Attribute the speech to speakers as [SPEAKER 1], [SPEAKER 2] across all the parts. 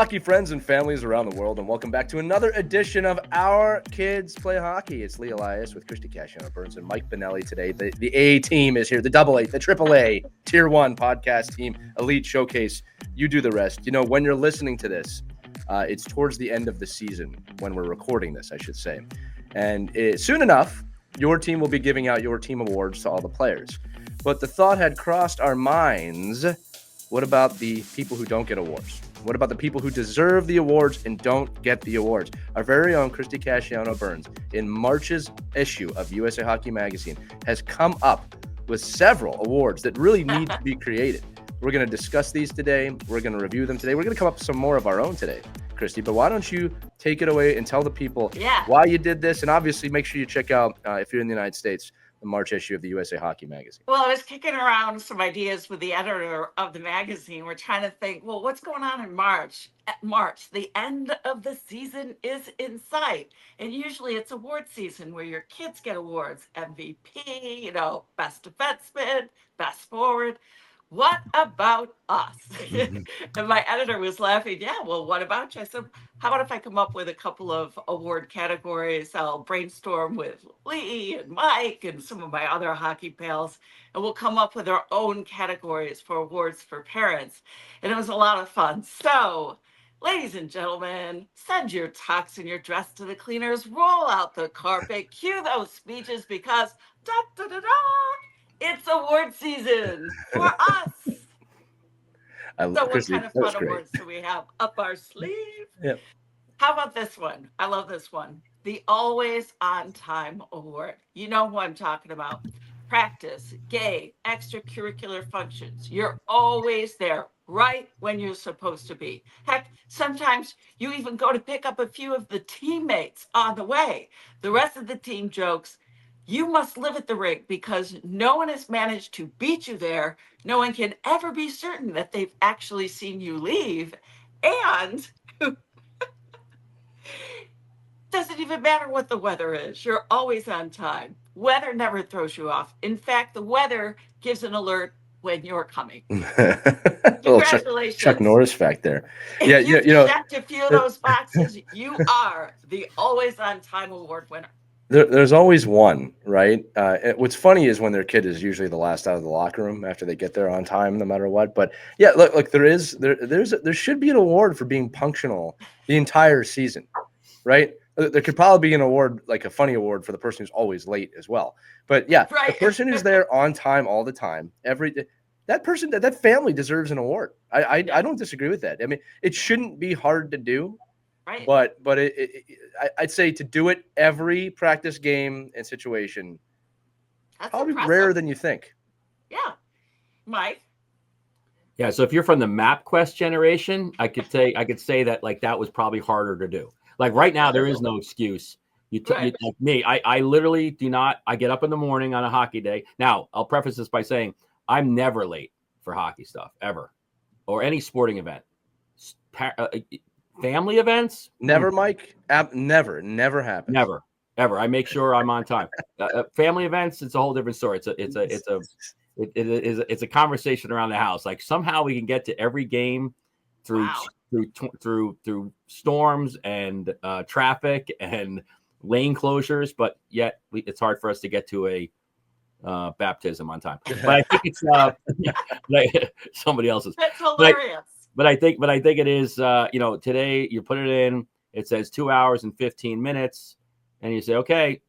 [SPEAKER 1] hockey friends and families around the world, and welcome back to another edition of Our Kids Play Hockey. It's Lee Elias with Christie Burns and Mike Benelli today. The A team is here, the double A, the triple A, Tier 1 podcast team, Elite Showcase. You do the rest. You know, when you're listening to this, it's towards the end of the season when we're recording this, I should say. And soon enough, your team will be giving out your team awards to all the players. But the thought had crossed our minds, what about the people who don't get awards? What about the people who deserve the awards and don't get the awards? Our very own Christie Burns, in March's issue of USA Hockey Magazine, has come up with several awards that really need to be created. We're going to discuss these today. We're going to review them today. We're going to come up with some more of our own today, Christie. But why don't you take it away and tell the people why you did this? And obviously, make sure you check out, if you're in the United States, the March issue of the USA Hockey Magazine.
[SPEAKER 2] Well, I was kicking around some ideas with the editor of the magazine. We're trying to think, well, what's going on in March? At March, the end of the season is in sight. And usually it's award season where your kids get awards, MVP, best defenseman, best forward. What about us? And my editor was laughing. Yeah, well, what about you? I said, how about if I come up with a couple of award categories? I'll brainstorm with Lee and Mike and some of my other hockey pals, and we'll come up with our own categories for awards for parents. And it was a lot of fun. So, ladies and gentlemen, send your tux and your dress to the cleaners, roll out the carpet, cue those speeches because it's award season for us. So what kind of fun awards do we have up our sleeve?
[SPEAKER 1] Yep.
[SPEAKER 2] How about this one? I love this one. The Always On Time Award. You know who I'm talking about. Practice, game, extracurricular functions. You're always there right when you're supposed to be. Heck, sometimes you even go to pick up a few of the teammates on the way. The rest of the team jokes, you must live at the rink because no one has managed to beat you there. No one can ever be certain that they've actually seen you leave. And doesn't even matter what the weather is. You're always on time. Weather never throws you off. In fact, the weather gives an alert when you're coming. Congratulations.
[SPEAKER 1] Chuck Norris fact there.
[SPEAKER 2] Yeah, you checked a few of those boxes. You are the Always On Time Award winner.
[SPEAKER 1] There's always one, right? What's funny is when their kid is usually the last out of the locker room after they get there on time, no matter what. But yeah, look, there should be an award for being punctual the entire season, right? There could probably be an award, like a funny award for the person who's always late as well. But yeah, the person who's there on time all the time, that person, that family deserves an award. I don't disagree with that. I mean, it shouldn't be hard to do.
[SPEAKER 2] Right.
[SPEAKER 1] But I'd say to do it every practice game and situation, that's probably impressive. Rarer than you think.
[SPEAKER 2] Yeah. Mike?
[SPEAKER 3] Yeah, so if you're from the MapQuest generation, I could say that like that was probably harder to do. Like right now, there is no excuse. Like me, I literally do not. I get up in the morning on a hockey day. Now, I'll preface this by saying I'm never late for hockey stuff, ever, or any sporting event. Family events?
[SPEAKER 1] Never, Mike. Never happens.
[SPEAKER 3] Never, ever. I make sure I'm on time. Family events, it's a whole different story. It's a conversation around the house. Like somehow we can get to every game through storms and traffic and lane closures, but yet it's hard for us to get to a baptism on time. But I think it's like somebody else's.
[SPEAKER 2] That's hilarious.
[SPEAKER 3] But I think it is, today you put it in, it says 2 hours and 15 minutes. And you say, okay,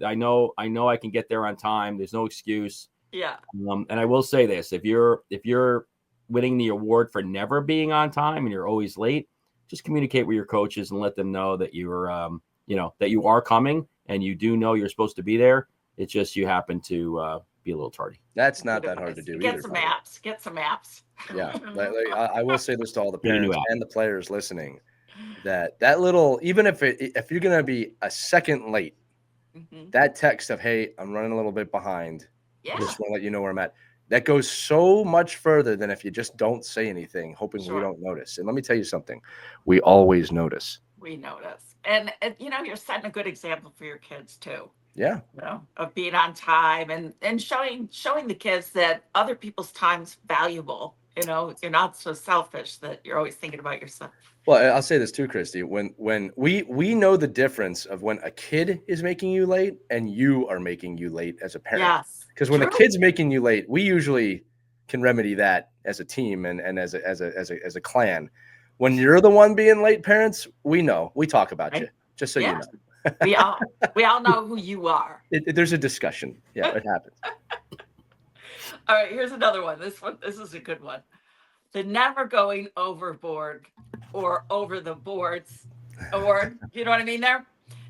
[SPEAKER 3] I know I can get there on time. There's no excuse.
[SPEAKER 2] Yeah.
[SPEAKER 3] And I will say this, if you're winning the award for never being on time and you're always late, just communicate with your coaches and let them know that you're, that you are coming and you do know you're supposed to be there. It's just, you happen to, be a little tardy.
[SPEAKER 1] That's not that hard to do.
[SPEAKER 2] Get some apps.
[SPEAKER 1] Yeah, I will say this to all the parents and the players listening, that little, even if you're gonna be a second late, that text of, hey, I'm running a little bit behind.
[SPEAKER 2] Yeah.
[SPEAKER 1] Just want to let you know where I'm at. That goes so much further than if you just don't say anything, hoping we don't notice. And let me tell you something, we always notice.
[SPEAKER 2] We notice, and you're setting a good example for your kids too.
[SPEAKER 1] Yeah.
[SPEAKER 2] Of being on time and showing the kids that other people's time's valuable You know, you're not so selfish that you're always thinking about yourself.
[SPEAKER 1] Well, I'll say this too, Christy. When we know the difference of when a kid is making you late and you are making you late as a parent.
[SPEAKER 2] Yes.
[SPEAKER 1] Because when
[SPEAKER 2] True.
[SPEAKER 1] the kid's making you late, we usually can remedy that as a team and as a clan. When you're the one being late, parents, we know. We talk about
[SPEAKER 2] Right.
[SPEAKER 1] you, just so you
[SPEAKER 2] Yeah.
[SPEAKER 1] know.
[SPEAKER 2] we all know who you are.
[SPEAKER 1] There's a discussion. Yeah, it happens.
[SPEAKER 2] All right, here's another one. This is a good one. The never going overboard or over the boards award. You know what I mean there?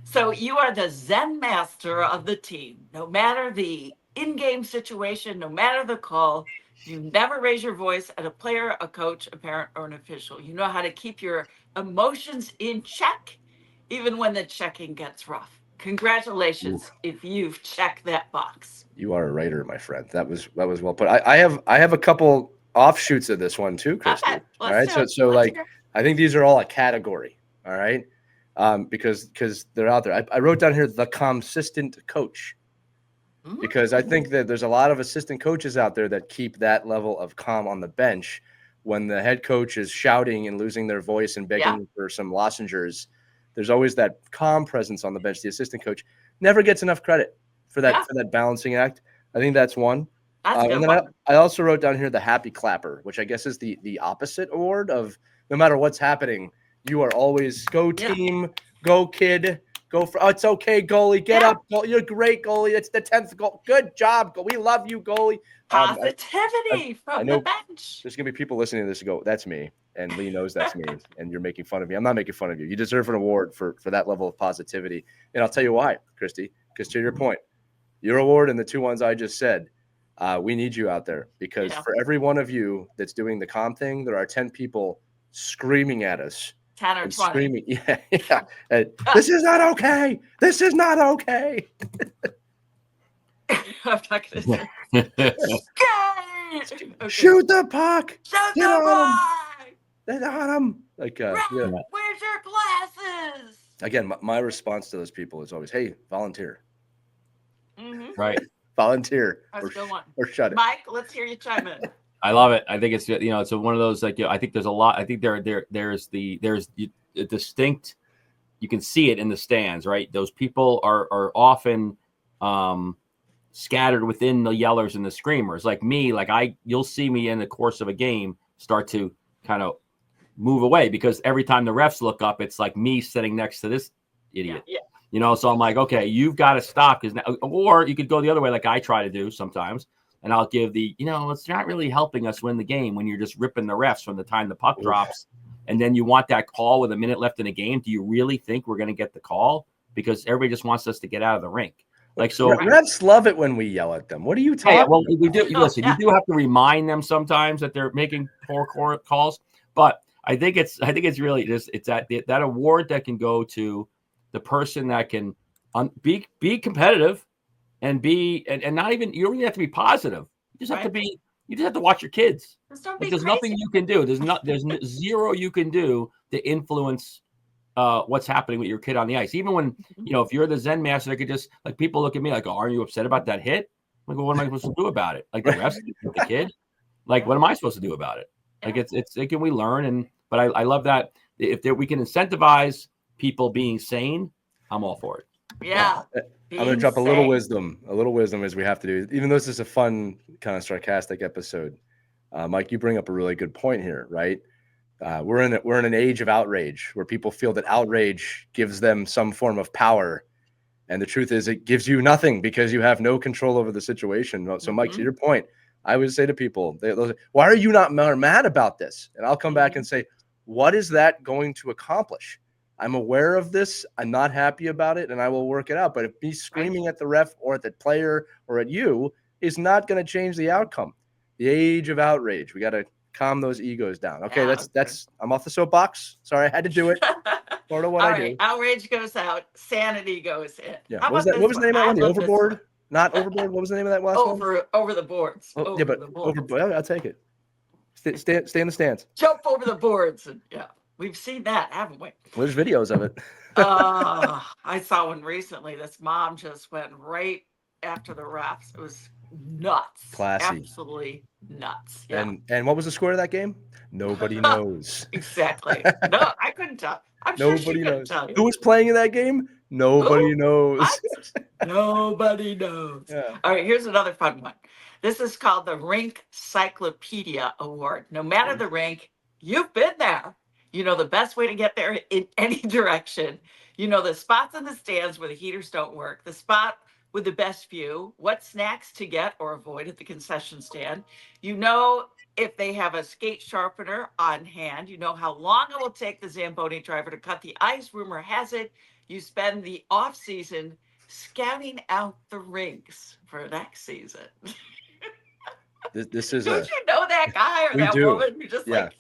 [SPEAKER 2] So you are the Zen master of the team. No matter the in-game situation, no matter the call, you never raise your voice at a player, a coach, a parent, or an official. You know how to keep your emotions in check, even when the checking gets rough. Congratulations if you've checked that box.
[SPEAKER 1] You are a writer, my friend. That was well put. I have a couple offshoots of this one too, Christy.
[SPEAKER 2] Okay,
[SPEAKER 1] all right. So like I think these are all a category. All right. Because they're out there. I wrote down here the consistent coach. Because I think that there's a lot of assistant coaches out there that keep that level of calm on the bench when the head coach is shouting and losing their voice and begging for some lozenges. There's always that calm presence on the bench. The assistant coach never gets enough credit for that balancing act. I think that's one. And then I also wrote down here the happy clapper, which I guess is the opposite award of no matter what's happening, you are always go team, go kid. Go for it's okay, goalie. Get up, goalie. You're great, goalie. It's the 10th goal. Good job, goalie. We love you, goalie.
[SPEAKER 2] Positivity from the bench.
[SPEAKER 1] There's gonna be people listening to this and go, "That's me," and Lee knows that's me, and you're making fun of me. I'm not making fun of you. You deserve an award for that level of positivity, and I'll tell you why, Christy. Because to your point, your award and the two ones I just said, we need you out there because for every one of you that's doing the calm thing, there are 10 people screaming at us.
[SPEAKER 2] 10 or 20.
[SPEAKER 1] Screaming, this is not okay. This is not okay.
[SPEAKER 2] I'm not going to say.
[SPEAKER 1] Okay. Shoot the puck.
[SPEAKER 2] Shoot the puck.
[SPEAKER 1] Get on him. Like,
[SPEAKER 2] where's your glasses?
[SPEAKER 1] Again, my response to those people is always, "Hey, volunteer."
[SPEAKER 3] Right.
[SPEAKER 1] Volunteer. Or shut it.
[SPEAKER 2] Mike, let's hear you chime in.
[SPEAKER 3] I love it. I think it's it's one of those like I think there's a lot. I think there's a distinct. You can see it in the stands, right? Those people are often scattered within the yellers and the screamers. Like me, you'll see me in the course of a game start to kind of move away because every time the refs look up, it's like me sitting next to this idiot. Yeah. So I'm like, okay, you've got to stop because now, or you could go the other way, like I try to do sometimes. And I'll give it's not really helping us win the game when you're just ripping the refs from the time the puck drops. And then you want that call with a minute left in the game. Do you really think we're going to get the call? Because everybody just wants us to get out of the rink.
[SPEAKER 1] Refs love it when we yell at them. What are you talking about?
[SPEAKER 3] Well, we do. Listen, you do have to remind them sometimes that they're making poor calls. But I think it's really just it's that award that can go to the person that can be competitive. And not even you don't even have to be positive. You just have to be. You just have to watch your kids. There's nothing you can do. There's zero you can do to influence what's happening with your kid on the ice. Even when if you're the Zen master, they could just like people look at me like, "Oh, are you upset about that hit?" Like, well, what am I supposed to do about it? Like the rest of the kid. Like, what am I supposed to do about it? Like can we learn? But I love that if we can incentivize people being sane, I'm all for it.
[SPEAKER 2] Yeah.
[SPEAKER 1] I'm going to drop a little wisdom as we have to do, even though this is a fun kind of sarcastic episode. Mike, you bring up a really good point here, right? We're in an age of outrage where people feel that outrage gives them some form of power. And the truth is it gives you nothing because you have no control over the situation. So Mike, to your point, I would say to people, why are you not mad about this? And I'll come back and say, what is that going to accomplish? I'm aware of this. I'm not happy about it, and I will work it out. But if me screaming at the ref or at the player or at you is not going to change the outcome. The age of outrage. We got to calm those egos down. Okay, that's. I'm off the soapbox. Sorry, I had to do it. Part of what I do.
[SPEAKER 2] Outrage goes out. Sanity goes in.
[SPEAKER 1] Yeah. What was the name of that one? The overboard? Not overboard. What was the name of that last one?
[SPEAKER 2] Over the boards.
[SPEAKER 1] Oh, overboard. I'll take it. Stay in the stands.
[SPEAKER 2] Jump over the boards and we've seen that, haven't we?
[SPEAKER 1] Well, there's videos of it.
[SPEAKER 2] I saw one recently. This mom just went right after the refs. It was nuts.
[SPEAKER 1] Classy.
[SPEAKER 2] Absolutely nuts. Yeah.
[SPEAKER 1] And what was the score of that game? Nobody knows.
[SPEAKER 2] Exactly. No, I couldn't tell. I'm sure she
[SPEAKER 1] Nobody
[SPEAKER 2] couldn't
[SPEAKER 1] knows.
[SPEAKER 2] tell
[SPEAKER 1] Who
[SPEAKER 2] you.
[SPEAKER 1] was playing in that game? Nobody
[SPEAKER 2] Who?
[SPEAKER 1] knows.
[SPEAKER 2] What? Nobody knows.
[SPEAKER 1] Yeah.
[SPEAKER 2] All right, here's another fun one. This is called the Rink Cyclopedia Award. No matter the rink, you've been there. You know the best way to get there in any direction. You know the spots in the stands where the heaters don't work, the spot with the best view, what snacks to get or avoid at the concession stand. You know if they have a skate sharpener on hand. You know how long it will take the Zamboni driver to cut the ice. Rumor has it you spend the off season scouting out the rinks for next season.
[SPEAKER 1] This is
[SPEAKER 2] Don't you know that guy or
[SPEAKER 1] We
[SPEAKER 2] that
[SPEAKER 1] do.
[SPEAKER 2] woman? You're just
[SPEAKER 1] Yeah.
[SPEAKER 2] like,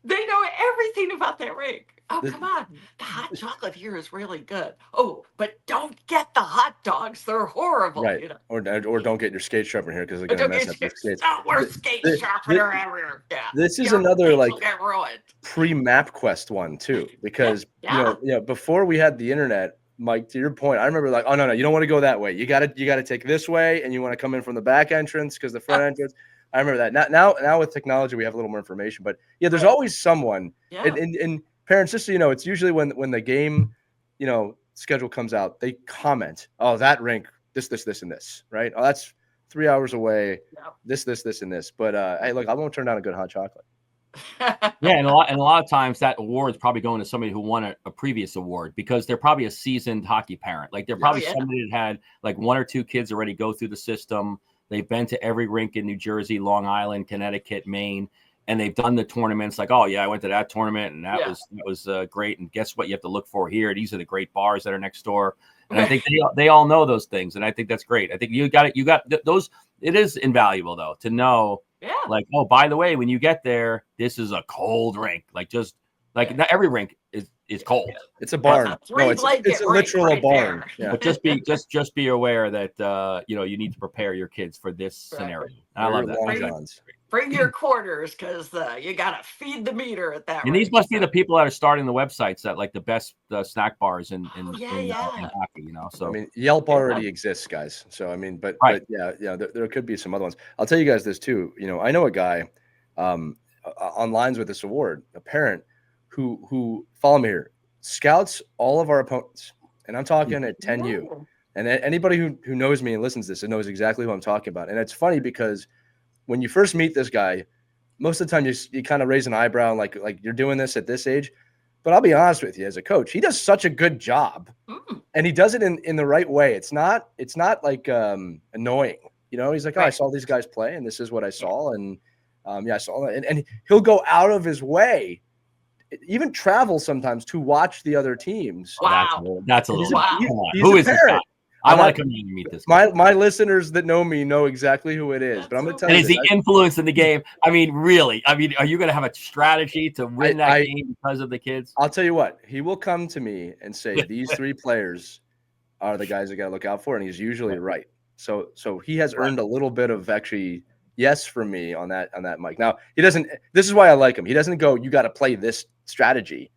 [SPEAKER 2] they know everything about that rink. Oh,
[SPEAKER 1] This-
[SPEAKER 2] come on. The hot chocolate here is really good. Oh, but don't get the hot dogs. They're horrible.
[SPEAKER 1] right.
[SPEAKER 2] You know?
[SPEAKER 1] Or don't get your skate sharpener here because they're
[SPEAKER 2] But
[SPEAKER 1] going to
[SPEAKER 2] don't
[SPEAKER 1] mess
[SPEAKER 2] get
[SPEAKER 1] up your skates.
[SPEAKER 2] not worth skate
[SPEAKER 1] Th-
[SPEAKER 2] sharpener everywhere. Yeah.
[SPEAKER 1] This is
[SPEAKER 2] Your
[SPEAKER 1] another
[SPEAKER 2] skates
[SPEAKER 1] like
[SPEAKER 2] will get ruined.
[SPEAKER 1] pre-map quest one too, because
[SPEAKER 2] Yeah.
[SPEAKER 1] before we had the internet, Mike, to your point, I remember like, oh no, you don't want to go that way. You gotta take this way, and you want to come in from the back entrance because the front entrance. I remember that. Now with technology, we have a little more information, but yeah, there's always someone.
[SPEAKER 2] Yeah.
[SPEAKER 1] And parents, just so you know, it's usually when the game, schedule comes out, they comment, oh, that rink, this, and this, right? Oh, that's 3 hours away.
[SPEAKER 2] Yep.
[SPEAKER 1] This, and this. But hey, look, I won't turn down a good hot chocolate.
[SPEAKER 3] Yeah, and a lot of times that award is probably going to somebody who won a previous award because they're probably a seasoned hockey parent. Like they're probably somebody that had like one or two kids already go through the system. They've been to every rink in New Jersey, Long Island, Connecticut, Maine, and they've done the tournaments. Like, oh yeah, I went to that tournament and that was great. And guess what? You have to look for here. These are the great bars that are next door. And I think they all know those things, and I think that's great. I think you got those. It is invaluable though to know. Yeah. Like, oh, by the way, when you get there, this is a cold rink. Like, just like not every rink is cold.
[SPEAKER 1] It's a barn.
[SPEAKER 2] No,
[SPEAKER 1] it's a literal barn.
[SPEAKER 2] Yeah.
[SPEAKER 3] But just be aware that you need to prepare your kids for this scenario. And I love that.
[SPEAKER 2] Bring your quarters because you gotta feed the meter at that.
[SPEAKER 3] And these must be the people that are starting the websites that like the best snack bars in hockey. So
[SPEAKER 1] I mean, Yelp already exists, guys. So I mean, but there could be some other ones. I'll tell you guys this too. I know a guy on lines with this award, a parent who follow me here, scouts all of our opponents, and I'm talking at 10U. And anybody who knows me and listens to this knows exactly who I'm talking about. And it's funny because when you first meet this guy, most of the time you kind of raise an eyebrow and like you're doing this at this age. But I'll be honest with you, as a coach, he does such a good job, and he does it in the right way. It's not like annoying. He's like, oh, I saw these guys play, and this is what I saw, and I saw that, and he'll go out of his way, even travel sometimes to watch the other teams.
[SPEAKER 3] Wow, that's a little.
[SPEAKER 2] Wow.
[SPEAKER 3] Who is this guy? I want to come in and meet this guy.
[SPEAKER 1] My listeners that know me know exactly who it is, but I'm going to tell you.
[SPEAKER 3] And is he influence in the game? I mean, really? I mean, are you going to have a strategy to win that game because of the kids?
[SPEAKER 1] I'll tell you what. He will come to me and say, these three players are the guys I got to look out for, and he's usually right. So he has earned a little bit of actually yes for me on that mic. Now, he doesn't – this is why I like him. He doesn't go, you got to play this strategy,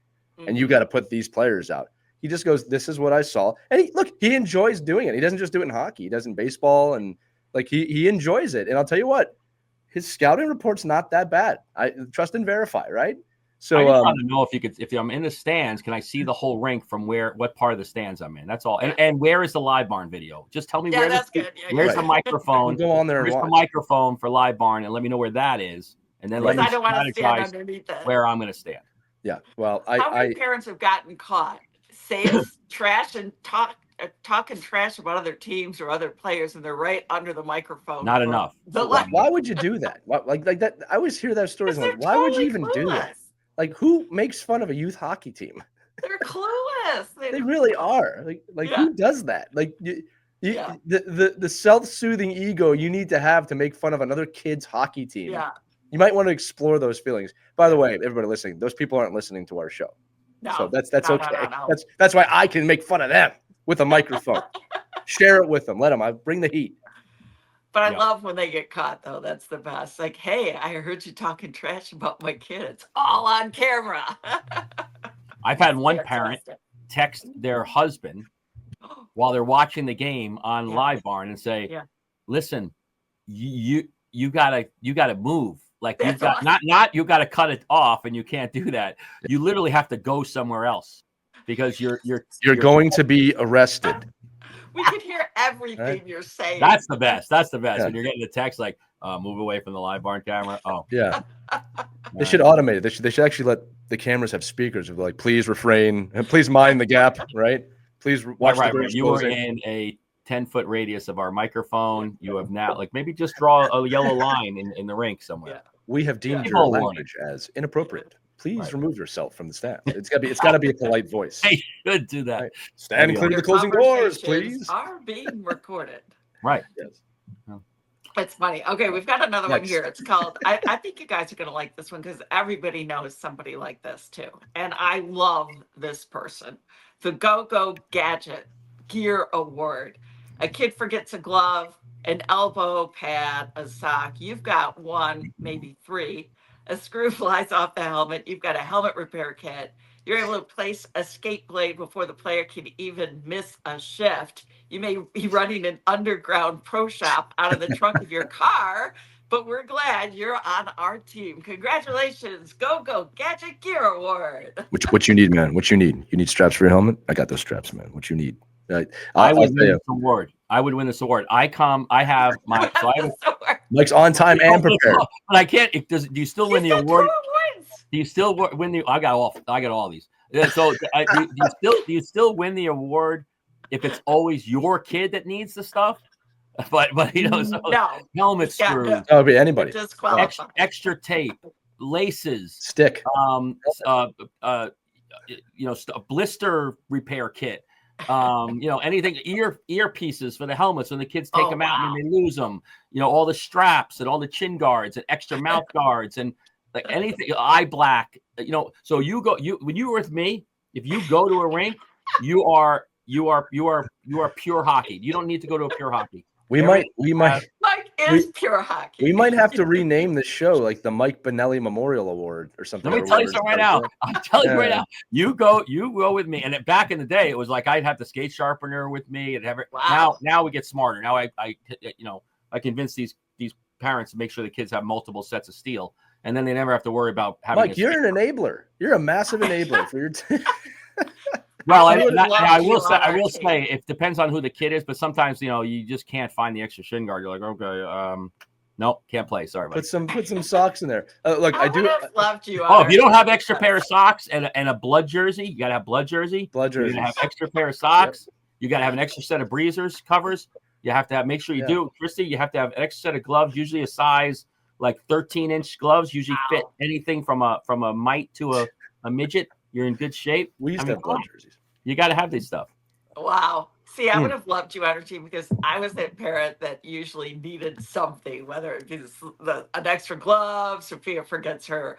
[SPEAKER 1] and you got to put these players out. He just goes, this is what I saw. And he enjoys doing it. He doesn't just do it in hockey. He does in baseball, and like he enjoys it. And I'll tell you what, his scouting report's not that bad. I trust and verify, right? So
[SPEAKER 3] I just want to know if I'm in the stands, can I see the whole rink from what part of the stands I'm in? That's all. And where is the live barn video? Just tell me where's the microphone.
[SPEAKER 1] We'll go on there and
[SPEAKER 3] watch. The microphone for live barn, and let me know where that is. And then let me strategize where I'm going to stand.
[SPEAKER 1] Yeah. Well,
[SPEAKER 2] how many parents have gotten caught saying trash and talking trash about other teams or other players, and they're right under the microphone?
[SPEAKER 3] Not enough.
[SPEAKER 1] Why would you do that? Like that? I always hear that stories. Like, why would you even do that? Like, who makes fun of a youth hockey team?
[SPEAKER 2] They're clueless.
[SPEAKER 1] They really are. Like who does that? Like the self-soothing ego you need to have to make fun of another kid's hockey team.
[SPEAKER 2] Yeah.
[SPEAKER 1] You might want to explore those feelings. By the way, everybody listening, those people aren't listening to our show.
[SPEAKER 2] No,
[SPEAKER 1] so that's okay.
[SPEAKER 2] No.
[SPEAKER 1] That's why I can make fun of them with a microphone. Share it with them. Let them. I bring the heat.
[SPEAKER 2] But I love when they get caught, though. That's the best. Like, hey, I heard you talking trash about my kid. It's all on camera.
[SPEAKER 3] I've had one parent text their husband while they're watching the game on Live Barn and say, listen, you gotta move. Like
[SPEAKER 2] That's
[SPEAKER 3] you got
[SPEAKER 2] awesome.
[SPEAKER 3] not you gotta cut it off, and you can't do that. You literally have to go somewhere else because you're
[SPEAKER 1] going to be arrested.
[SPEAKER 2] We can hear everything
[SPEAKER 1] Right.
[SPEAKER 2] you're saying.
[SPEAKER 3] That's the best. That's the best
[SPEAKER 1] Yeah.
[SPEAKER 3] when you're getting a text like, move away from the live barn camera. Oh,
[SPEAKER 1] Yeah.
[SPEAKER 3] all
[SPEAKER 1] They should
[SPEAKER 3] right.
[SPEAKER 1] automate it. They should actually let the cameras have speakers of like, please refrain and please mind the gap, right? Please watch the doors
[SPEAKER 3] You were
[SPEAKER 1] closing.
[SPEAKER 3] in a 10-foot radius of our microphone. You have now, like, maybe just draw a yellow line in the rink somewhere.
[SPEAKER 2] Yeah.
[SPEAKER 1] We have deemed
[SPEAKER 3] People
[SPEAKER 1] your
[SPEAKER 3] will warn
[SPEAKER 1] language as inappropriate. Please
[SPEAKER 3] Right.
[SPEAKER 1] remove yourself from the staff. It's gotta be a polite voice.
[SPEAKER 3] Hey, should do that.
[SPEAKER 1] Right. Stand
[SPEAKER 3] Maybe
[SPEAKER 1] clear of
[SPEAKER 2] Your
[SPEAKER 1] the closing doors,
[SPEAKER 2] conversations
[SPEAKER 1] please.
[SPEAKER 2] are being recorded.
[SPEAKER 3] Right.
[SPEAKER 1] Yes.
[SPEAKER 2] It's funny. Okay, we've got another one
[SPEAKER 1] Next.
[SPEAKER 2] here. It's called, I think you guys are going to like this one because everybody knows somebody like this too. And I love this person. The Go-Go Gadget Gear Award. A kid forgets a glove, an elbow pad, a sock. You've got one, maybe three. A screw flies off the helmet. You've got a helmet repair kit. You're able to place a skate blade before the player can even miss a shift. You may be running an underground pro shop out of the trunk of your car, but we're glad you're on our team. Congratulations, Go Gadget Gear Award.
[SPEAKER 1] What you need, man? What you need? You need straps for your helmet? I got those straps, man. What you need?
[SPEAKER 3] I
[SPEAKER 1] I'll
[SPEAKER 3] would
[SPEAKER 1] tell
[SPEAKER 3] win
[SPEAKER 1] you.
[SPEAKER 3] this award. I would win this award. I have my so I have
[SPEAKER 1] Mike's on time and prepared.
[SPEAKER 3] but I can't. Do you still win the
[SPEAKER 2] said
[SPEAKER 3] award?
[SPEAKER 2] 2 awards.
[SPEAKER 3] Do you still win the? I got all these. Yeah, so do you still win the award if it's always your kid that needs the stuff? But you know, so
[SPEAKER 2] No.
[SPEAKER 3] helmet
[SPEAKER 2] Yeah,
[SPEAKER 3] screws,
[SPEAKER 2] no.
[SPEAKER 1] That would be anybody.
[SPEAKER 3] extra tape, laces,
[SPEAKER 1] Stick.
[SPEAKER 3] Blister repair kit. Anything, earpieces for the helmets when the kids take them out and then they lose them. All the straps and all the chin guards and extra mouth guards and like anything, eye black. So when you were with me, if you go to a rink, you are pure hockey. You don't need to go to a pure hockey.
[SPEAKER 1] We might.
[SPEAKER 2] Mike is pure hockey.
[SPEAKER 1] We might have to rename the show like the Mike Benelli Memorial Award or something.
[SPEAKER 3] Let me tell you something right now. I'm telling you right now. You go with me. And back in the day, it was like I'd have the skate sharpener with me and have it.
[SPEAKER 2] Wow.
[SPEAKER 3] Now we get smarter. Now I convince these parents to make sure the kids have multiple sets of steel, and then they never have to worry about having.
[SPEAKER 1] Mike, you're an enabler. You're a massive enabler for your team.
[SPEAKER 3] Well, I will say it depends on who the kid is, but sometimes you just can't find the extra shin guard. You're like, okay, nope, can't play. Sorry, buddy.
[SPEAKER 1] Put some socks in there. Look, I do.
[SPEAKER 2] Loved you.
[SPEAKER 3] Oh, if you don't have extra pair of socks and a blood jersey, you gotta have blood jersey.
[SPEAKER 1] Blood jerseys.
[SPEAKER 3] You gotta have extra pair of socks. Yep. You gotta have an extra set of breezers covers. You have to make sure you do, Christie. You have to have an extra set of gloves, usually a size like 13-inch gloves. Usually fit anything from a mite to a midget. You're in good shape.
[SPEAKER 1] We used to have blood jerseys.
[SPEAKER 3] You got to have this stuff.
[SPEAKER 2] Wow. See, I would have loved you on our team because I was that parent that usually needed something, whether it be an extra glove, Sophia forgets her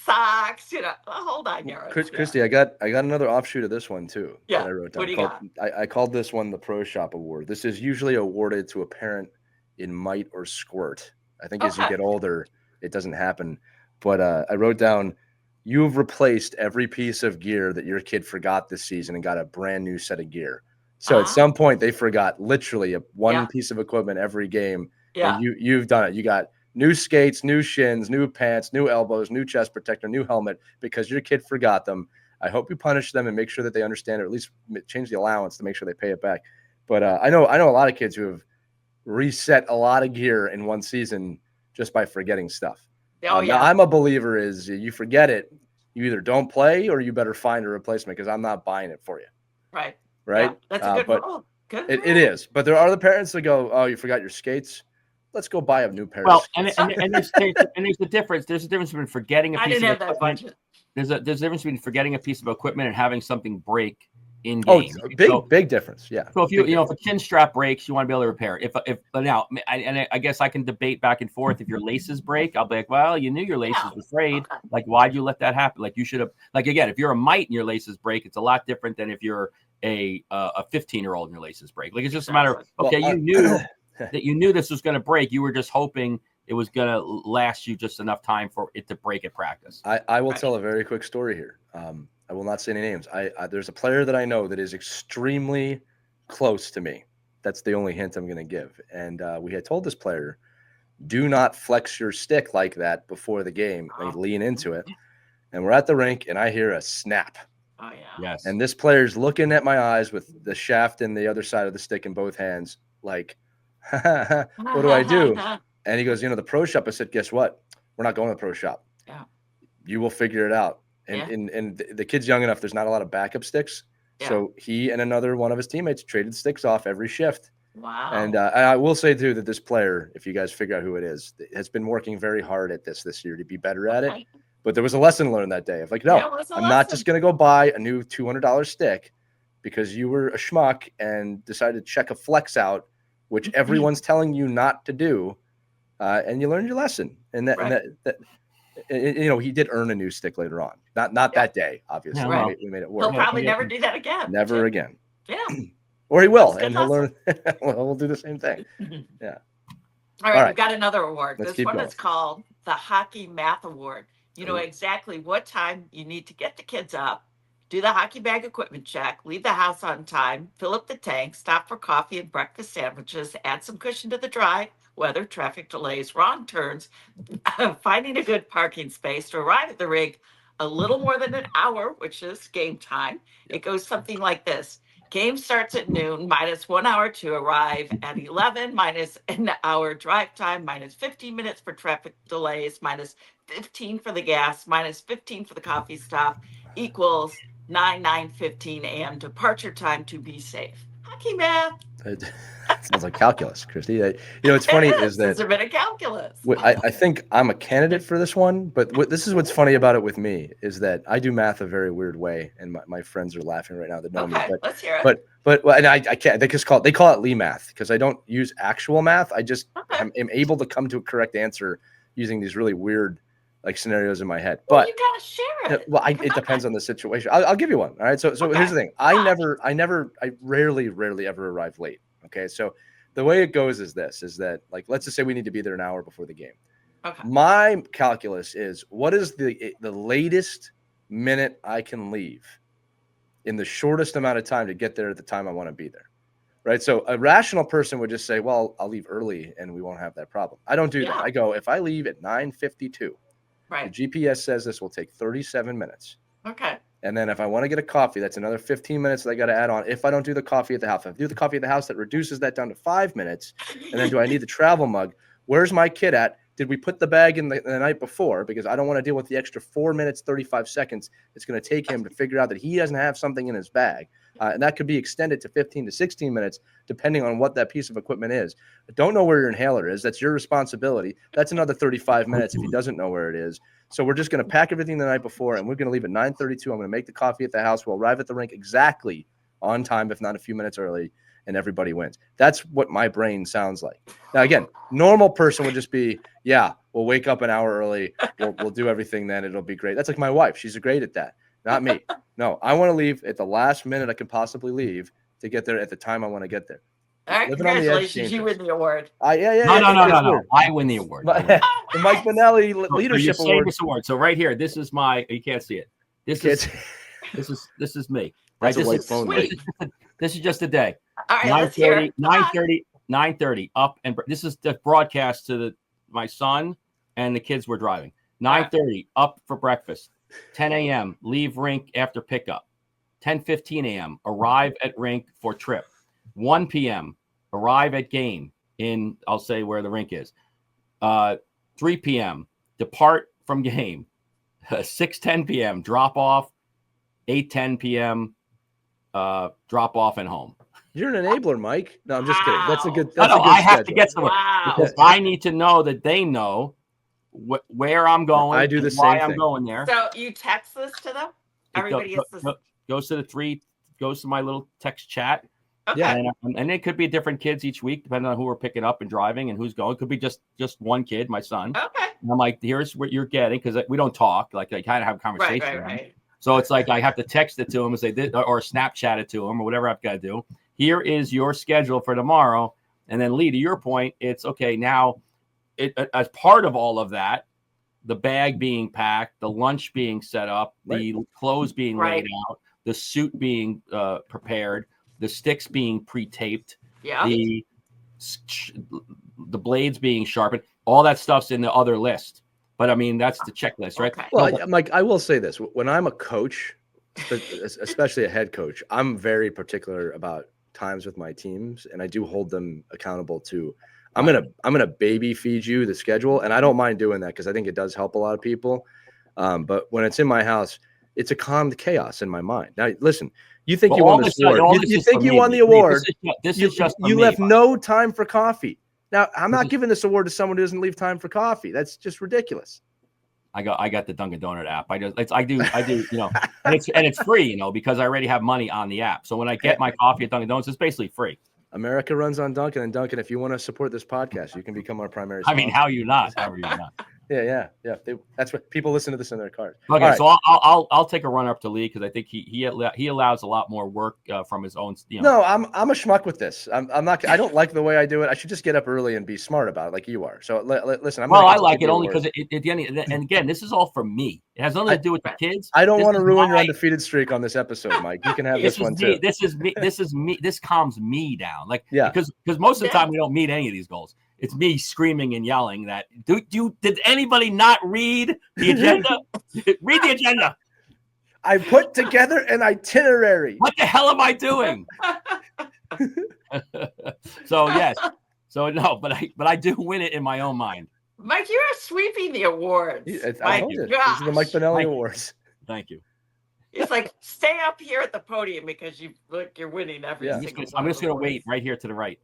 [SPEAKER 2] socks. Hold on, Garrett.
[SPEAKER 1] Christie, I got another offshoot of this one too.
[SPEAKER 2] Yeah.
[SPEAKER 1] That I wrote down.
[SPEAKER 2] What do you got?
[SPEAKER 1] I called this one the Pro Shop Award. This is usually awarded to a parent in mite or squirt. I think as you get older, it doesn't happen. But I wrote down, you've replaced every piece of gear that your kid forgot this season and got a brand new set of gear. So at some point they forgot literally one piece of equipment every game.
[SPEAKER 2] Yeah.
[SPEAKER 1] And you've done it. You got new skates, new shins, new pants, new elbows, new chest protector, new helmet because your kid forgot them. I hope you punish them and make sure that they understand it, or at least change the allowance to make sure they pay it back. But I know a lot of kids who have reset a lot of gear in one season just by forgetting stuff. Now I'm a believer is you forget it, you either don't play or you better find a replacement because I'm not buying it for you.
[SPEAKER 2] Right.
[SPEAKER 1] Right.
[SPEAKER 2] Yeah, that's a good rule. Good rule.
[SPEAKER 1] It is. But there are the parents that go, oh, you forgot your skates. Let's go buy a new pair of skates.
[SPEAKER 3] And there's a difference. There's a difference between forgetting a piece of equipment.
[SPEAKER 2] I didn't have that budget.
[SPEAKER 3] There's a difference between forgetting a piece of equipment and having something break in game.
[SPEAKER 1] Big difference. Yeah.
[SPEAKER 3] So if if a chin strap breaks, you want to be able to repair it. I guess I can debate back and forth. If your laces break, I'll be like, well, you knew your laces were frayed. Okay. Like, why'd you let that happen? Like, you should have. Like, again, if you're a mite and your laces break, it's a lot different than if you're a 15-year-old and your laces break. Like, it's just a matter of you knew that you knew this was going to break. You were just hoping it was going to last you just enough time for it to break at practice.
[SPEAKER 1] I will tell a very quick story here. I will not say any names. There's a player that I know that is extremely close to me. That's the only hint I'm going to give. And we had told this player, do not flex your stick like that before the game. Like, lean into it. And we're at the rink, and I hear a snap.
[SPEAKER 2] Oh, yeah.
[SPEAKER 3] Yes.
[SPEAKER 1] And this player's looking at my eyes with the shaft in the other side of the stick in both hands, like, what do I do? And he goes, the pro shop. I said, guess what? We're not going to the pro shop.
[SPEAKER 2] Yeah.
[SPEAKER 1] You will figure it out. And the kid's young enough, there's not a lot of backup sticks. Yeah. So he and another one of his teammates traded sticks off every shift.
[SPEAKER 2] Wow.
[SPEAKER 1] And I will say, too, that this player, if you guys figure out who it is, has been working very hard at this year to be better at it. But there was a lesson learned that day of like, no, I'm not just going to go buy a new $200 stick because you were a schmuck and decided to check a flex out, which everyone's telling you not to do. And you learned your lesson. And that he did earn a new stick later on. Not that day, obviously.
[SPEAKER 2] Right.
[SPEAKER 1] We made it work.
[SPEAKER 2] He'll probably never do that again.
[SPEAKER 1] Never again.
[SPEAKER 2] Yeah.
[SPEAKER 1] Or he will, and he'll learn. We'll do the same thing. Yeah.
[SPEAKER 2] All right. We've got another award.
[SPEAKER 1] This
[SPEAKER 2] one is called the Hockey Math Award. You know exactly what time you need to get the kids up, do the hockey bag equipment check, leave the house on time, fill up the tank, stop for coffee and breakfast sandwiches, add some cushion to the drive, weather, traffic delays, wrong turns, finding a good parking space to arrive at the rink a little more than an hour, which is game time. It goes something like this. Game starts at noon, minus 1 hour to arrive at 11, minus an hour drive time, minus 15 minutes for traffic delays, minus 15 for the gas, minus 15 for the coffee stop, equals 9:15 a.m. departure time to be safe. Hockey math.
[SPEAKER 1] Sounds like calculus, Christie. It's funny is that
[SPEAKER 2] it's a bit of calculus.
[SPEAKER 1] I think I'm a candidate for this one, but this is what's funny about it with me is that I do math a very weird way, and my friends are laughing right now that know me. But
[SPEAKER 2] let's hear it.
[SPEAKER 1] But and I can't. They call it Lee math because I don't use actual math. I just am able to come to a correct answer using these really weird scenarios in my head. But
[SPEAKER 2] you gotta share it.
[SPEAKER 1] Well, it depends on the situation. I'll give you one. All right. So here's the thing. I rarely ever arrive late. Okay. So the way it goes is that let's just say we need to be there an hour before the game.
[SPEAKER 2] Okay.
[SPEAKER 1] My calculus is what is the latest minute I can leave in the shortest amount of time to get there at the time I want to be there. Right. So a rational person would just say, well, I'll leave early and we won't have that problem. I don't do that. I go, if I leave at 9:52,
[SPEAKER 2] right.
[SPEAKER 1] The GPS says this will take 37 minutes.
[SPEAKER 2] Okay.
[SPEAKER 1] And then if I want to get a coffee, that's another 15 minutes that I got to add on. If I don't do the coffee at the house, if I do the coffee at the house, that reduces that down to 5 minutes. And then do I need the travel mug? Where's my kid at? Did we put the bag in the night before? Because I don't want to deal with the extra 4 minutes, 35 seconds it's going to take him to figure out that he doesn't have something in his bag. And that could be extended to 15 to 16 minutes, depending on what that piece of equipment is. But don't know where your inhaler is. That's your responsibility. That's another 35 minutes if he doesn't know where it is. So we're just going to pack everything the night before, and we're going to leave at 9:32. I'm going to make the coffee at the house. We'll arrive at the rink exactly on time, if not a few minutes early, and everybody wins. That's what my brain sounds like. Now, again, normal person would just be, yeah, we'll wake up an hour early. We'll do everything then. It'll be great. That's like my wife. She's great at that. Not me. No, I want to leave at the last minute I can possibly leave to get there at the time I want to get there.
[SPEAKER 2] All right, congratulations. You win the award.
[SPEAKER 3] No. I win the award.
[SPEAKER 1] The Mike Benelli Leadership Award.
[SPEAKER 3] This award. So right here, this is my. You can't see it. This is me. Right.
[SPEAKER 1] That's a white phone.
[SPEAKER 3] This is just a day.
[SPEAKER 2] All right,
[SPEAKER 3] 9:30 up, and this is the broadcast to my son and the kids were driving. 9:30 up for breakfast. 10 a.m. leave rink after pickup. 10:15 a.m. arrive at rink for trip. 1 p.m. arrive at game in, I'll say where the rink is. 3 p.m. depart from game. 6:10 p.m. drop off. 8:10 p.m. Drop off and home.
[SPEAKER 1] You're an enabler, Mike. No, I'm just kidding. That's a good.
[SPEAKER 3] I have to get somewhere because I need to know that they know where I'm going.
[SPEAKER 1] I do the same
[SPEAKER 3] why
[SPEAKER 1] thing.
[SPEAKER 3] I'm going there.
[SPEAKER 2] So you text this to them? Everybody
[SPEAKER 3] goes to my little text chat.
[SPEAKER 2] Okay.
[SPEAKER 1] Yeah.
[SPEAKER 3] And it could be different kids each week, depending on who we're picking up and driving and who's going. It could be just one kid, my son.
[SPEAKER 2] Okay.
[SPEAKER 3] And I'm like, here's what you're getting, because we don't talk. Like, I kind of have a conversation.
[SPEAKER 2] Right.
[SPEAKER 3] So it's like I have to text it to him and say, or Snapchat it to him, or whatever I've got to do. Here is your schedule for tomorrow. And then, Lee, to your point, it's okay. Now, as part of all of that, the bag being packed, the lunch being set up, the clothes being laid out, the suit being prepared, the sticks being pre-taped,
[SPEAKER 2] Yeah.
[SPEAKER 3] the blades being sharpened, all that stuff's in the other list. But I mean, that's the checklist, right?
[SPEAKER 2] Okay.
[SPEAKER 1] Well,
[SPEAKER 3] No,
[SPEAKER 1] Mike, I will say this: when I'm a coach, especially a head coach, I'm very particular about times with my teams, and I do hold them accountable to. I'm gonna baby feed you the schedule, and I don't mind doing that because I think it does help a lot of people. But when it's in my house, it's a calmed chaos in my mind. Now, listen, you think you won this award? You think you won the award?
[SPEAKER 3] This is just
[SPEAKER 1] you left no time for coffee. Now, I'm not giving this award to someone who doesn't leave time for coffee. That's just ridiculous.
[SPEAKER 3] I got the Dunkin' Donut app. I do, you know, and it's free, you know, because I already have money on the app. So when I get my coffee at Dunkin' Donuts, it's basically free.
[SPEAKER 1] America runs on Dunkin', and Dunkin', if you want to support this podcast, you can become our primary sponsor.
[SPEAKER 3] I mean, how are you not? How are you not?
[SPEAKER 1] Yeah. That's what people listen to this in their cars.
[SPEAKER 3] Okay,
[SPEAKER 1] right.
[SPEAKER 3] so I'll take a run up to Lee because I think he allows a lot more work from his own. You know.
[SPEAKER 1] No, I'm a schmuck with this. I'm not. I don't like the way I do it. I should just get up early and be smart about it, like you are. So listen.
[SPEAKER 3] I like it only because at the end, and again, this is all for me. It has nothing to do with the kids.
[SPEAKER 1] I don't want to ruin your undefeated streak on this episode, Mike. You can have this one too.
[SPEAKER 3] This is me. This calms me down. Like because most of the time we don't meet any of these goals. It's me screaming and yelling that. Did anybody not read the agenda? Read the agenda.
[SPEAKER 1] I put together an itinerary.
[SPEAKER 3] What the hell am I doing? So yes. So no, but I do win it in my own mind.
[SPEAKER 2] Mike, you are sweeping the awards.
[SPEAKER 1] I told you. This is the Mike Benelli Awards.
[SPEAKER 3] Thank you.
[SPEAKER 2] It's like stay up here at the podium because you're winning every single.
[SPEAKER 3] I'm just gonna wait right here to the right.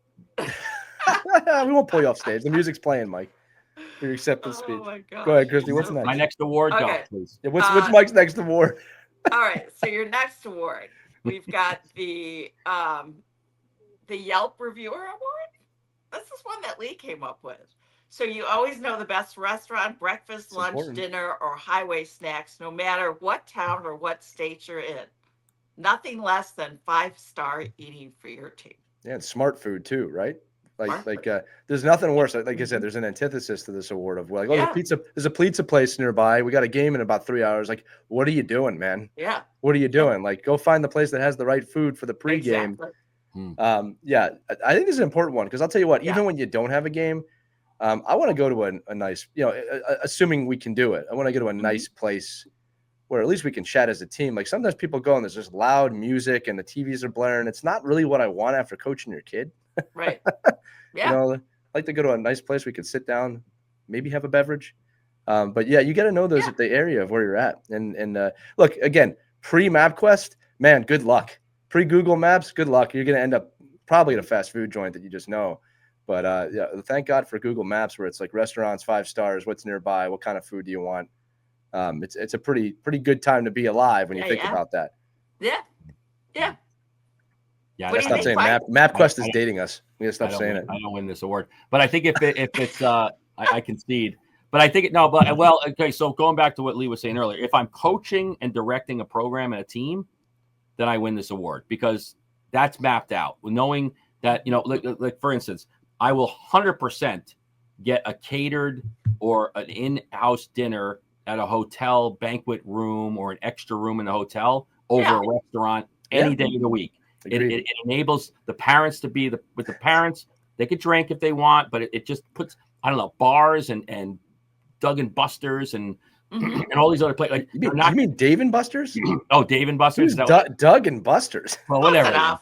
[SPEAKER 1] We won't pull you off stage. The music's playing, Mike. For your acceptance speech.
[SPEAKER 2] My gosh.
[SPEAKER 1] Go ahead, Christie. What's next?
[SPEAKER 3] My next award,
[SPEAKER 2] okay.
[SPEAKER 3] please.
[SPEAKER 1] Yeah, what's Mike's next award?
[SPEAKER 2] All right. So your next award, we've got the Yelp Reviewer Award. This is one that Lee came up with. So you always know the best restaurant, breakfast, lunch, dinner, or highway snacks, no matter what town or what state you're in. Nothing less than 5-star eating for your team.
[SPEAKER 1] Yeah, and smart food too, right? There's nothing worse. Like I said, there's an antithesis to this award of there's a pizza place nearby. We got a game in about 3 hours. Like, what are you doing, man?
[SPEAKER 2] Yeah.
[SPEAKER 1] What are you doing? Like, go find the place that has the right food for the pregame.
[SPEAKER 2] Exactly.
[SPEAKER 1] I think this is an important one because I'll tell you what, even when you don't have a game, I want to go to a nice, assuming we can do it. I want to go to a nice place where at least we can chat as a team. Like sometimes people go and there's just loud music and the TVs are blaring. It's not really what I want after coaching your kid.
[SPEAKER 2] Right. Yeah.
[SPEAKER 1] I like to go to a nice place we could sit down, maybe have a beverage. But yeah, you got to know those at the area of where you're at. And look, again, pre-MapQuest, man, good luck. Pre-Google Maps, good luck. You're going to end up probably at a fast food joint that you just know. But thank God for Google Maps where it's like restaurants, 5 stars, what's nearby, what kind of food do you want? It's a pretty good time to be alive when you think about that.
[SPEAKER 2] Yeah. Yeah.
[SPEAKER 3] Yeah,
[SPEAKER 1] let's stop saying MapQuest is dating us. We gotta stop saying it.
[SPEAKER 3] I don't win this award, but I think if it's I concede. But I think okay. So going back to what Lee was saying earlier, if I'm coaching and directing a program and a team, then I win this award because that's mapped out. Knowing that like for instance, I will 100% get a catered or an in-house dinner at a hotel banquet room or an extra room in the hotel over a restaurant any day of the week. It enables the parents to be with the parents. They could drink if they want, but it just puts, I don't know, bars and Doug and Buster's and all these other places. Like,
[SPEAKER 1] you mean Dave and Buster's?
[SPEAKER 3] Oh, Dave and Buster's.
[SPEAKER 1] Doug and Buster's.
[SPEAKER 3] Well, whatever.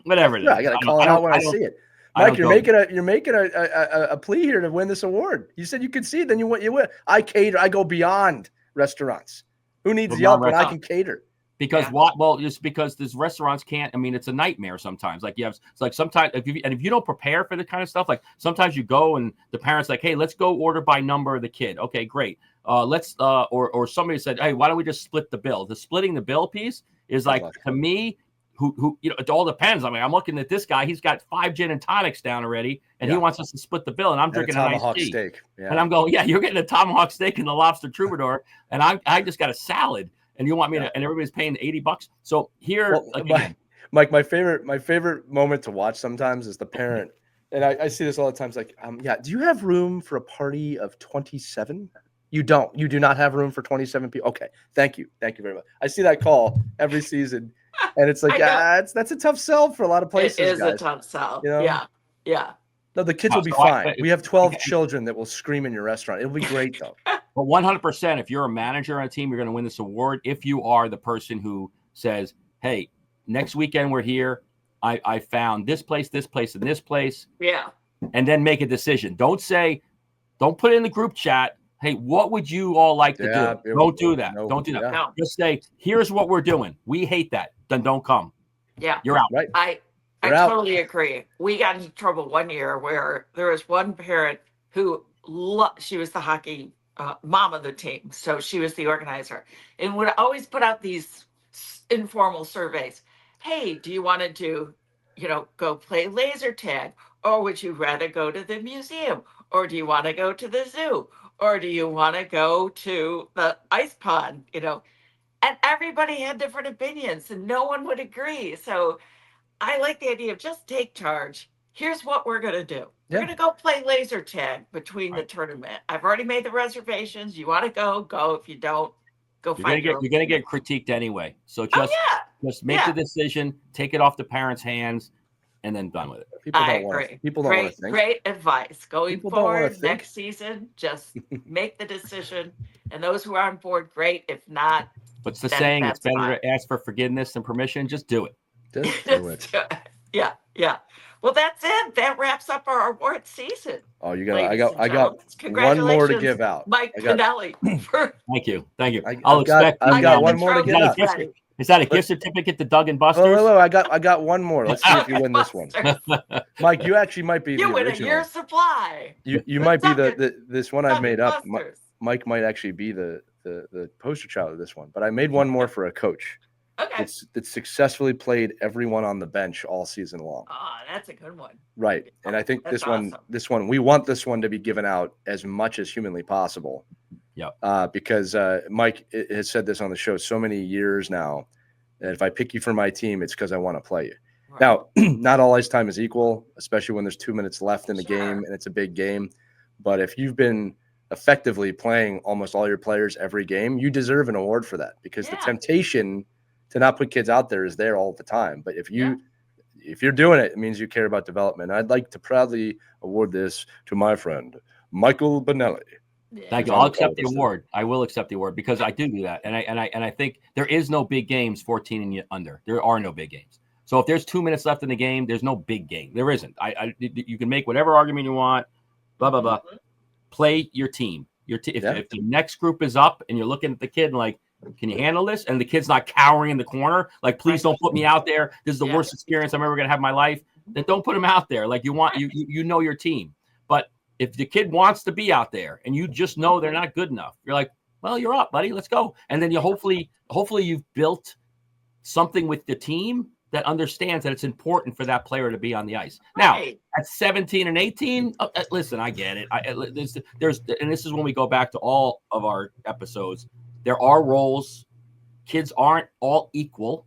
[SPEAKER 3] Whatever.
[SPEAKER 1] I gotta call it out when I see it. Mike, you're making a plea here to win this award. You said you could see it, then you win. I cater. I go beyond restaurants. Who needs Yelp when I can cater?
[SPEAKER 3] Because Well, just because these restaurants can't. I mean, it's a nightmare sometimes. Like it's like sometimes if you don't prepare for the kind of stuff, like sometimes you go and the parents like, hey, let's go order by number of the kid. Okay, great. Let's or somebody said, hey, why don't we just split the bill? The splitting the bill piece is like to me. Who it all depends. I mean, I'm looking at this guy. He's got 5 gin and tonics down already, and he wants us to split the bill. And I'm drinking a tomahawk steak. Yeah. And I'm going, you're getting a tomahawk steak and the lobster troubadour, and I just got a salad. And you want me to? And everybody's paying $80. So here,
[SPEAKER 1] Mike, my favorite moment to watch sometimes is the parent, and I see this all the time. It's like, do you have room for a party of 27? You don't. You do not have room for 27 people. Okay, thank you very much. I see that call every season. And it's like,
[SPEAKER 2] I know.
[SPEAKER 1] that's a tough sell for a lot of places,
[SPEAKER 2] It is a
[SPEAKER 1] guys.
[SPEAKER 2] tough sell.
[SPEAKER 1] You know?
[SPEAKER 2] Yeah. Yeah.
[SPEAKER 1] No, the kids will be
[SPEAKER 3] So
[SPEAKER 1] fine. We have 12 children that will scream in your restaurant. It'll be great, though.
[SPEAKER 3] But 100%, if you're a manager on a team, you're going to win this award. If you are the person who says, hey, next weekend we're here. I found this place, and this place.
[SPEAKER 2] Yeah.
[SPEAKER 3] And then make a decision. Don't put it in the group chat. Hey, what would you all like to do? Don't do that.
[SPEAKER 1] No,
[SPEAKER 3] Don't do that.
[SPEAKER 1] yeah.
[SPEAKER 2] No.
[SPEAKER 3] Just say, here's what we're doing. We hate that. Then don't come.
[SPEAKER 2] Yeah.
[SPEAKER 3] You're out.
[SPEAKER 1] Right.
[SPEAKER 2] I
[SPEAKER 1] You're out.
[SPEAKER 2] totally agree. We got into trouble one year where there was one parent who she was the hockey mom of the team, so she was the organizer, and would always put out these informal surveys. Hey, do you want to do, go play laser tag, or would you rather go to the museum, or do you want to go to the zoo, or do you want to go to the ice pond? And everybody had different opinions, and no one would agree. So I like the idea of just take charge. Here's what we're going to do. We're going to go play laser tag between the tournament. I've already made the reservations. You want to go. If you don't, go find
[SPEAKER 3] You're going to get critiqued anyway. So just make the decision, take it off the parents' hands, and then done with it.
[SPEAKER 2] I agree.
[SPEAKER 1] People don't want to think.
[SPEAKER 2] Great advice. Going
[SPEAKER 1] People don't wanna
[SPEAKER 2] forward
[SPEAKER 1] think.
[SPEAKER 2] next season, just make the decision. And those who are on board, great. If not,
[SPEAKER 3] What's the
[SPEAKER 2] then
[SPEAKER 3] saying? It's
[SPEAKER 2] that's
[SPEAKER 3] better
[SPEAKER 2] fine.
[SPEAKER 3] to ask for forgiveness and permission. Just do it.
[SPEAKER 1] Just do it.
[SPEAKER 2] Yeah. Well, that's it. That wraps up our award season.
[SPEAKER 1] Oh, I got one more to give out.
[SPEAKER 2] Mike Pinelli.
[SPEAKER 3] Thank you.
[SPEAKER 1] I've got one more to give out.
[SPEAKER 3] Is that a gift certificate to Doug and Buster's?
[SPEAKER 1] Oh, I got one more. Let's see if you win this one. Mike, you actually might be
[SPEAKER 2] You
[SPEAKER 1] the
[SPEAKER 2] win
[SPEAKER 1] original.
[SPEAKER 2] a year's supply.
[SPEAKER 1] You might be this one I've made up.
[SPEAKER 2] Buster's.
[SPEAKER 1] Mike might actually be the poster child of this one, but I made one more for a coach.
[SPEAKER 2] Okay.
[SPEAKER 1] It's successfully played everyone on the bench all season long.
[SPEAKER 2] Oh, that's a good one.
[SPEAKER 1] Right. And I think
[SPEAKER 2] That's
[SPEAKER 1] this one, we want this one to be given out as much as humanly possible.
[SPEAKER 3] Yeah.
[SPEAKER 1] Because Mike has said this on the show so many years now, that if I pick you for my team, it's because I want to play you.
[SPEAKER 2] Right.
[SPEAKER 1] Now, not all ice time is equal, especially when there's 2 minutes left in the
[SPEAKER 2] Sure.
[SPEAKER 1] game and it's a big game. But if you've been effectively playing almost all your players every game, you deserve an award for that, because the temptation to not put kids out there is there all the time. But if you're doing it, it means you care about development. I'd like to proudly award this to my friend, Michael Benelli.
[SPEAKER 3] Thank you. I'll accept the award. I will accept the award because I do that. And I think there is no big games 14 and under. There are no big games. So if there's 2 minutes left in the game, there's no big game. There isn't. You can make whatever argument you want, blah, blah, blah. Play your team. If the next group is up and you're looking at the kid and like, can you handle this? And the kid's not cowering in the corner, like, please don't put me out there. This is the worst experience I'm ever going to have in my life. Then don't put him out there. Like, you know your team. But if the kid wants to be out there and you just know they're not good enough, you're like, well, you're up, buddy. Let's go. And then you hopefully you've built something with the team that understands that it's important for that player to be on the ice. Now, at 17 and 18, listen, I get it. And this is when we go back to all of our episodes. There are roles. Kids aren't all equal.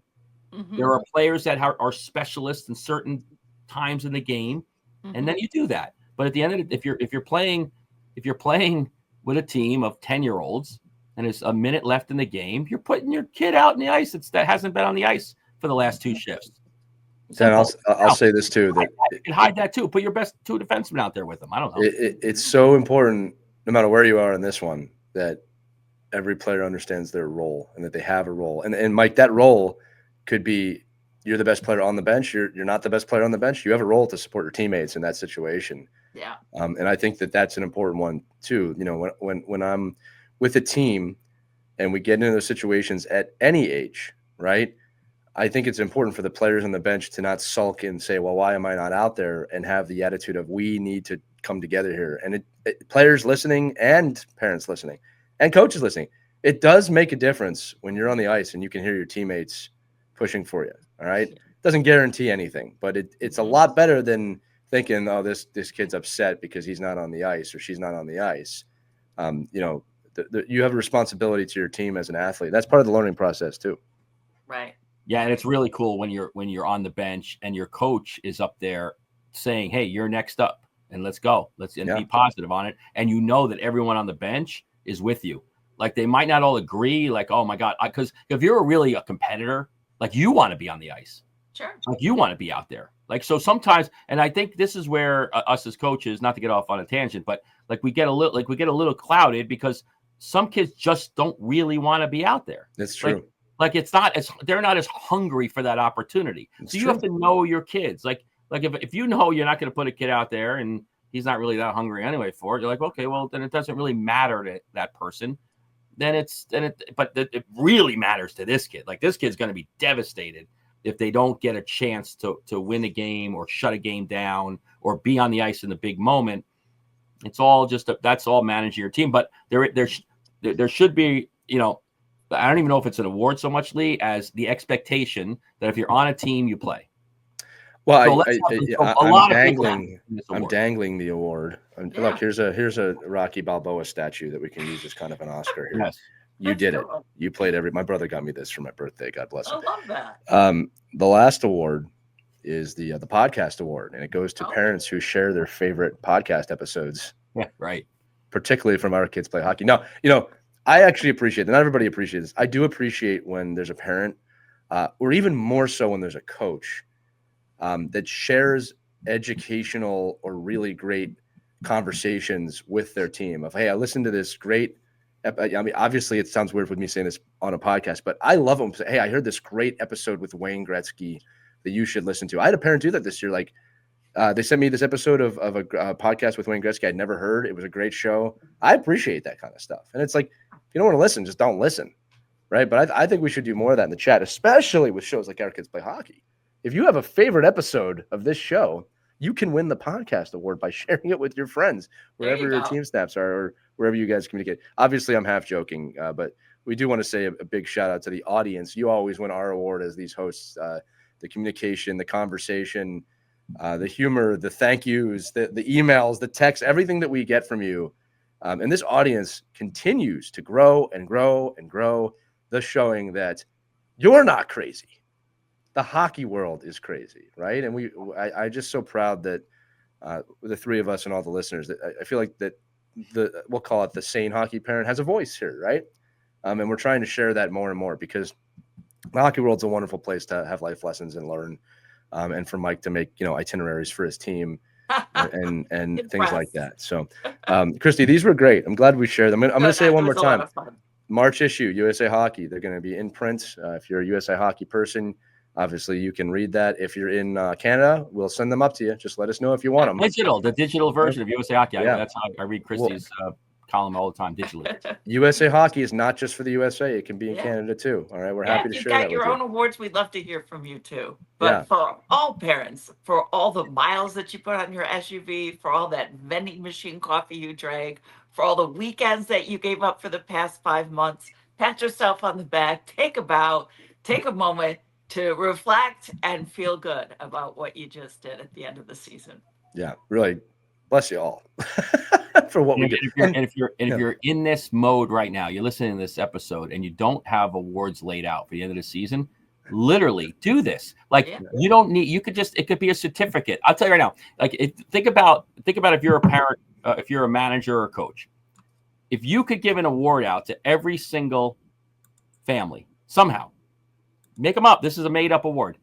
[SPEAKER 3] Mm-hmm. There are players that are specialists in certain times in the game, and then you do that. But at the end of it, if you're playing with a team of 10-year-olds and there's a minute left in the game, you're putting your kid out in the ice that hasn't been on the ice for the last two shifts.
[SPEAKER 1] And I'll say this too, that
[SPEAKER 3] you can hide that too. Put your best two defensemen out there with them. I don't know.
[SPEAKER 1] It's so important, no matter where you are in this one, that every player understands their role and that they have a role. And Mike, that role could be you're the best player on the bench. You're not the best player on the bench. You have a role to support your teammates in that situation.
[SPEAKER 2] Yeah.
[SPEAKER 1] And I think that that's an important one too. You know, when I'm with a team and we get into those situations at any age, right? I think it's important for the players on the bench to not sulk and say, well, why am I not out there? And have the attitude of, we need to come together here. And players listening and parents listening and coaches listening, it does make a difference when you're on the ice and you can hear your teammates pushing for you. All right. It doesn't guarantee anything, but it's a lot better than thinking, oh, this kid's upset because he's not on the ice or she's not on the ice. You know, you have a responsibility to your team as an athlete. That's part of the learning process too.
[SPEAKER 2] Right.
[SPEAKER 3] Yeah, and it's really cool when you're on the bench and your coach is up there saying, "Hey, you're next up, and let's go. Be positive on it." And you know that everyone on the bench is with you. Like, they might not all agree, like, "Oh my God," because if you're really a competitor Like you want to be on the ice.
[SPEAKER 2] Sure.
[SPEAKER 3] Like you want to be out there. Like, so sometimes, and I think this is where us as coaches, not to get off on a tangent, but like we get a little clouded because some kids just don't really want to be out there.
[SPEAKER 1] That's true.
[SPEAKER 3] Like they're not as hungry for that opportunity.
[SPEAKER 1] It's
[SPEAKER 3] so you
[SPEAKER 1] true.
[SPEAKER 3] have to know your kids. Like if you know you're not going to put a kid out there and he's not really that hungry anyway for it, you're like, okay, well then it doesn't really matter to that person. But it really matters to this kid. Like this kid's going to be devastated if they don't get a chance to win a game or shut a game down or be on the ice in the big moment. It's all that's all managing your team. But there should be, I don't even know if it's an award so much, Lee, as the expectation that if you're on a team, you play.
[SPEAKER 1] Well,
[SPEAKER 3] so
[SPEAKER 1] I'm dangling the award. Look, here's a Rocky Balboa statue that we can use as kind of an Oscar here.
[SPEAKER 3] Yes.
[SPEAKER 1] You did it. You played my brother got me this for my birthday. God bless him.
[SPEAKER 2] I love that.
[SPEAKER 1] The last award is the podcast award, and it goes to parents who share their favorite podcast episodes.
[SPEAKER 3] Yeah, right.
[SPEAKER 1] Particularly from Our Kids Play Hockey. Now, I actually appreciate that. Not everybody appreciates this. I do appreciate when there's a parent, or even more so when there's a coach that shares educational or really great conversations with their team of, hey, I listened to this great. I mean, obviously, it sounds weird with me saying this on a podcast, but I love them. Hey, I heard this great episode with Wayne Gretzky that you should listen to. I had a parent do that this year. Like, they sent me this episode of a podcast with Wayne Gretzky I'd never heard. It was a great show. I appreciate that kind of stuff. And it's like, if you don't want to listen, just don't listen, right? But I think we should do more of that in the chat, especially with shows like Our Kids Play Hockey. If you have a favorite episode of this show, you can win the podcast award by sharing it with your friends, wherever your team staffs are, or wherever you guys communicate. Obviously, I'm half joking, but we do want to say a big shout out to the audience. You always win our award as these hosts. The communication, the conversation, the humor, the thank yous, the emails, the texts, everything that we get from you. And this audience continues to grow and grow and grow, thus showing that you're not crazy. The hockey world is crazy, right? And I'm just so proud that the three of us and all the listeners, that I feel like that we'll call it the sane hockey parent has a voice here, right? And we're trying to share that more and more because the hockey world's a wonderful place to have life lessons and learn, and for Mike to make itineraries for his team and things like that. So, Christie, these were great. I'm glad we shared them. I'm going to say it one more time. March issue, USA Hockey. They're going to be in print. If you're a USA Hockey person, obviously you can read that. If you're in Canada, we'll send them up to you. Just let us know if you want them.
[SPEAKER 3] The digital version of USA Hockey. Yeah. That's how I read Christie's column all the time digitally.
[SPEAKER 1] USA Hockey is not just for the USA. It can be in Canada too. All right. We're happy to share that with you.
[SPEAKER 2] If you've got your own awards, we'd love to hear from you too. But for all parents, for all the miles that you put on your SUV, for all that vending machine coffee you drank, for all the weekends that you gave up for the past 5 months, pat yourself on the back, take a moment to reflect and feel good about what you just did at the end of the season.
[SPEAKER 1] Yeah, really. Bless you all for what we did.
[SPEAKER 3] If you're in this mode right now, you're listening to this episode and you don't have awards laid out for the end of the season, literally do this. You don't need, it could be a certificate. I'll tell you right now, think about if you're a parent, if you're a manager or a coach, if you could give an award out to every single family somehow, make them up. This is a made up award.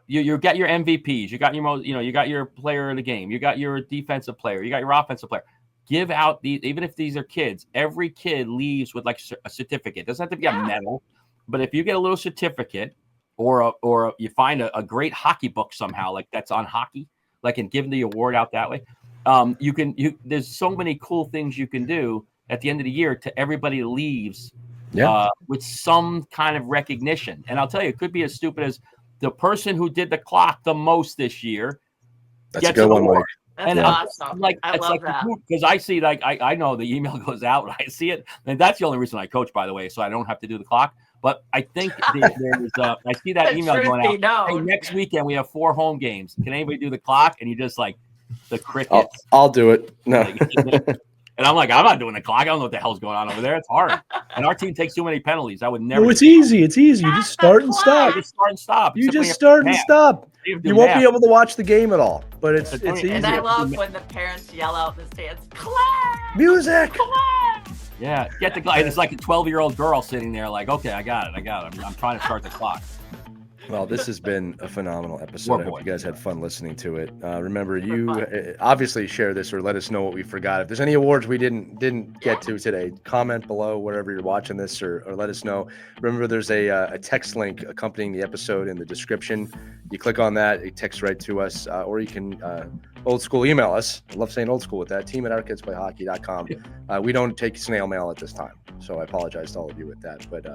[SPEAKER 3] You got your MVPs, you got your you got your player of the game, you got your defensive player, you got your offensive player. Give out these, even if these are kids, every kid leaves with a certificate. It doesn't have to be a medal, but if you get a little certificate or you find a great hockey book somehow, that's on hockey, and give the award out that way. There's so many cool things you can do at the end of the year to everybody who leaves with some kind of recognition. And I'll tell you, it could be as stupid as the person who did the clock the most this year
[SPEAKER 1] gets a good one, Mike.
[SPEAKER 2] That's awesome. I love that.
[SPEAKER 3] Because I see, I know the email goes out, I see it, and that's the only reason I coach, by the way, so I don't have to do the clock. But I think there's I see that email going out. Hey, next weekend we have 4 home games. Can anybody do the clock? And you just the crickets.
[SPEAKER 1] I'll do it. No.
[SPEAKER 3] And I'm I'm not doing the clock. I don't know what the hell's going on over there. It's hard. And our team takes too many penalties. I would never.
[SPEAKER 1] No, it's easy. It's easy. You just start and stop.
[SPEAKER 3] You just start and stop.
[SPEAKER 1] You just start and stop. You won't be able to watch the game at all. But it's easy.
[SPEAKER 2] And I love when the parents yell out in the stands, "Clap!
[SPEAKER 1] Music!
[SPEAKER 2] Clap!"
[SPEAKER 3] Yeah, get the guy. It's like a 12-year-old girl sitting there, okay, I got it. I'm trying to start the clock.
[SPEAKER 1] Well, this has been a phenomenal episode. I hope you guys had fun listening to it. Remember, you obviously share this or let us know what we forgot. If there's any awards we didn't get to today, comment below wherever you're watching this, or let us know. Remember, there's a text link accompanying the episode in the description. You click on that, it texts right to us, or you can old school email us. I love saying old school with that. team@ourkidsplayhockey.com. We don't take snail mail at this time, so I apologize to all of you with that. But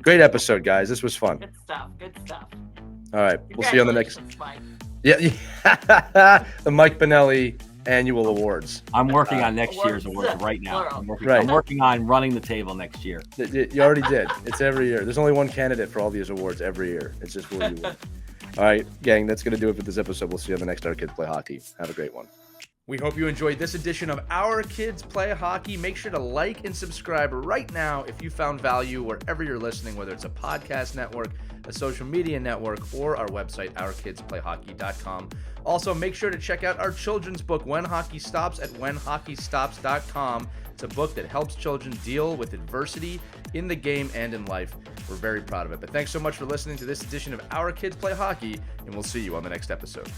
[SPEAKER 1] great episode, guys. This was fun.
[SPEAKER 2] Good stuff. Good stuff.
[SPEAKER 1] All right. We'll see you on the next.
[SPEAKER 2] Mike.
[SPEAKER 1] Yeah. The Mike Benelli annual awards.
[SPEAKER 3] I'm working on next year's awards right now. I'm working on running the table next year.
[SPEAKER 1] You already did. It's every year. There's only one candidate for all these awards every year. It's just where you win. All right, gang, that's going to do it for this episode. We'll see you on the next Our Kids Play Hockey. Have a great one. We hope you enjoyed this edition of Our Kids Play Hockey. Make sure to like and subscribe right now if you found value wherever you're listening, whether it's a podcast network, a social media network, or our website, ourkidsplayhockey.com. Also, make sure to check out our children's book, When Hockey Stops, at whenhockeystops.com. It's a book that helps children deal with adversity in the game and in life. We're very proud of it. But thanks so much for listening to this edition of Our Kids Play Hockey, and we'll see you on the next episode.